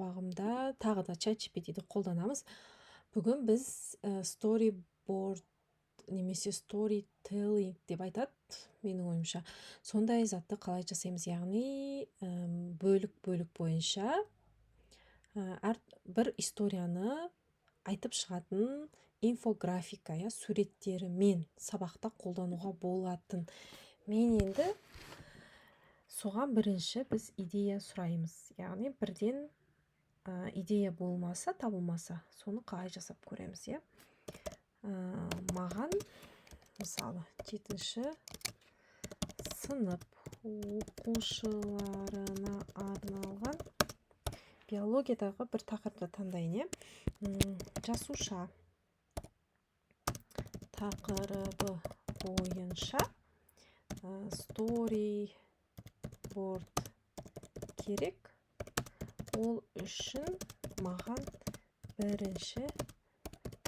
сабағымда тағы да ChatGPT-ді қолданамыз. Бүгін біз storyboard немесе storytelling деп айтады, менің ойымша. Сондай затты қалай жасаймыз, яғни бөлік бойынша бір историяны айтып шығатын инфографика, суреттерімен сабақта қолдануға болатын. Мен енді соған бірінші біз идея сұраймыз. Яғни бірден идея болмаса, табылмаса, соны қалай жасап көреміз, маған мысалы 7-ші сынып оқушыларына арналған биологиядағы бір тақырыпты таңдайын, жасуша тақырыбы бойынша storyboard керек. Ол үшін маған бірінші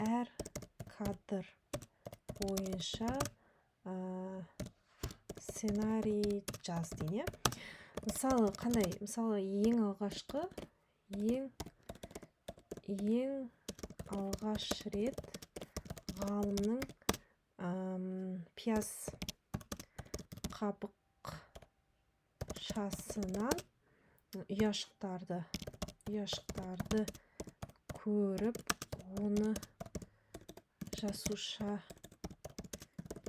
әр кадр бойынша сценарий жаз дейін. Мысалы ең алғаш рет ғалымның пияз қабықшасынан ұяшықтарды көріп, оны жасуша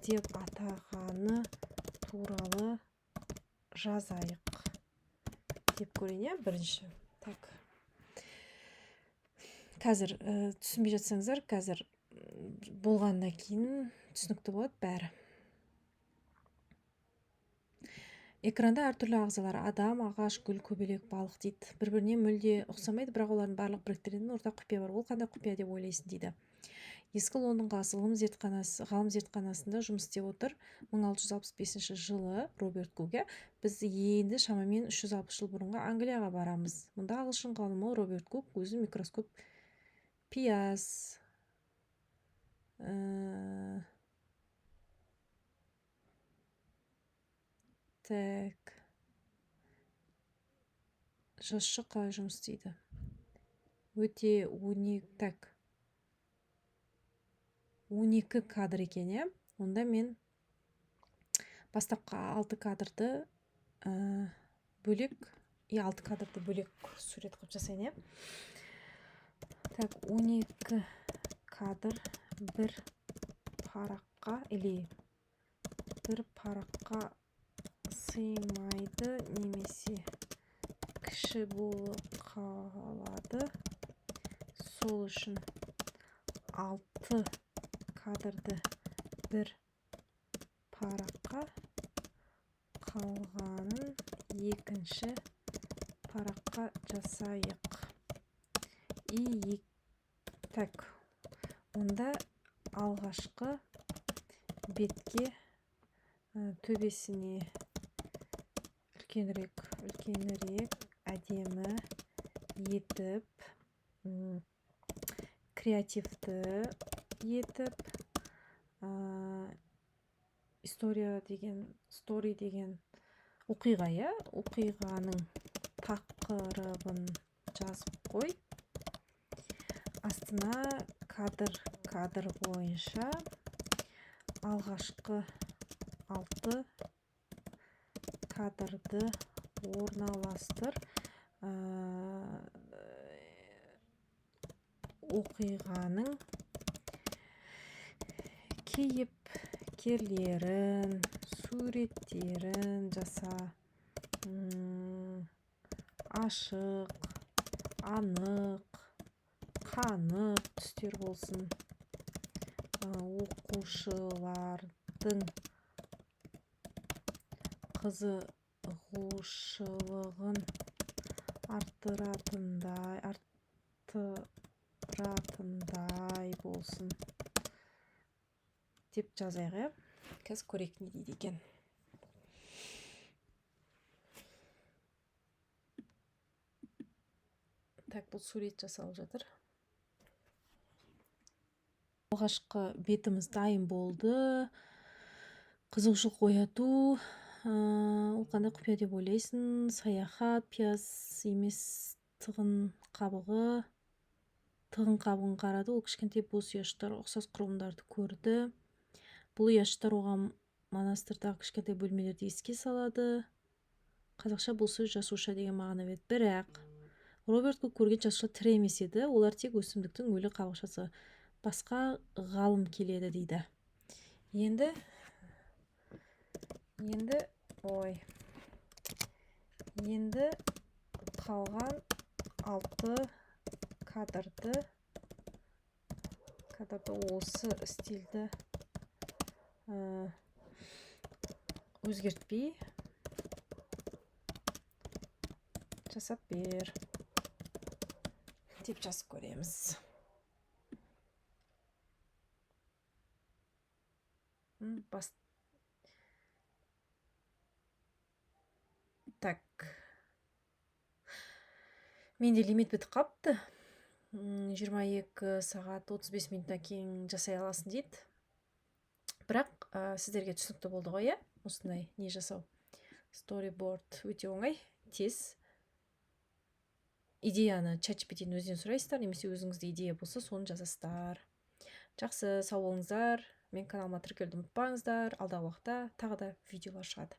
деп атағаны туралы жазайық деп көрейін, бірінші. Так. Қазір түсінбей жатсаңыздар, қазір болғаннан кейін түсінікті болады бәрі. Экранда әртүрлі ағзалар: адам, ағаш, гүл, көбелек, балық дейді. Бір-біріне мүлде ұқсамайды, бірақ олардың барлық бөліктерінің ортақ құпия бар. Ол қандай құпия деп ойлайсың дейді. Ескі Лондон қаласы ғалым зертханасында жұмыс істеп отыр. 1665 жылы Роберт Гуге. Біз енді шамамен 360 жыл бұрынғы Англияға барамыз. Мұнда ағылшын ғалымы Роберт Гук өзі микроскоп пияз жосшы қалай жұмыс істейді. Өте 12 кадр екен, Онда мен бастапқа 6 кадрды бөлек, 6 кадрды бөлек сурет қылып жасайын, Так, 12 кадр бір параққа сыймайды, немесе кіші болып қалады. Сол үшін 6 кадрды бір параққа, қалғанын екінші параққа жасайық. Так, онда алғашқы бетке төбесіне үлкенірек әдемі етіп, креативті етіп, story деген оқиға, оқиғаның тақырыбын жазып қой. Астына кадр бойынша алғашқы 6 кадрды орналастыр. Оқиғаның кейіпкерлерін, суреттерін жаса. Ашық, анық, қанық түстер болсын. Оқушылардың қызығушылығын арттыратындай болсын деп жазайық, Қазір көрейік не дейді екен. Так, бұл сурет жасалып жатыр. Алғашқы бетіміз дайын болды. Қызығушылық ояту. Ол қандай құпия деп ойлайсың? Саяхат, пияз емес тығын қабығын қарады. Ол кішкентай бос ұяшықтар ұқсас құрылымдарды көрді. Бұл ұяшықтар оған монастырдағы кішкентай бөлмелерді еске салады. Қазақша бұл сөз жасуша деген мағына береді. Бірақ Роберт Кук көрген жасуша тірі емес еді. Олар тек өсімдіктің өлі қабықшасы. Басқа ғалым келеді дейді. Енді қалған 6 кадрды осы стильді өзгертпей жасап бер деп жазып көреміз. Так. Менде лимит бітіп қапты. 22 сағат 35 минуттан кейін жасай аласың дейді. Бірақ сіздерге түсінікті болды ғой, иә? Осындай не жасау. Storyboard өте оңай, тез. Идеяны ChatGPT-ні өзінен сұрайсыздар, немесе өзіңізде идея болса, соны жазасыздар. Жақсы, сау болыңыздар. Мен каналыма тіркелуді ұмытпаңыздар. Алдағы уақытта тағы да видеолар шығады.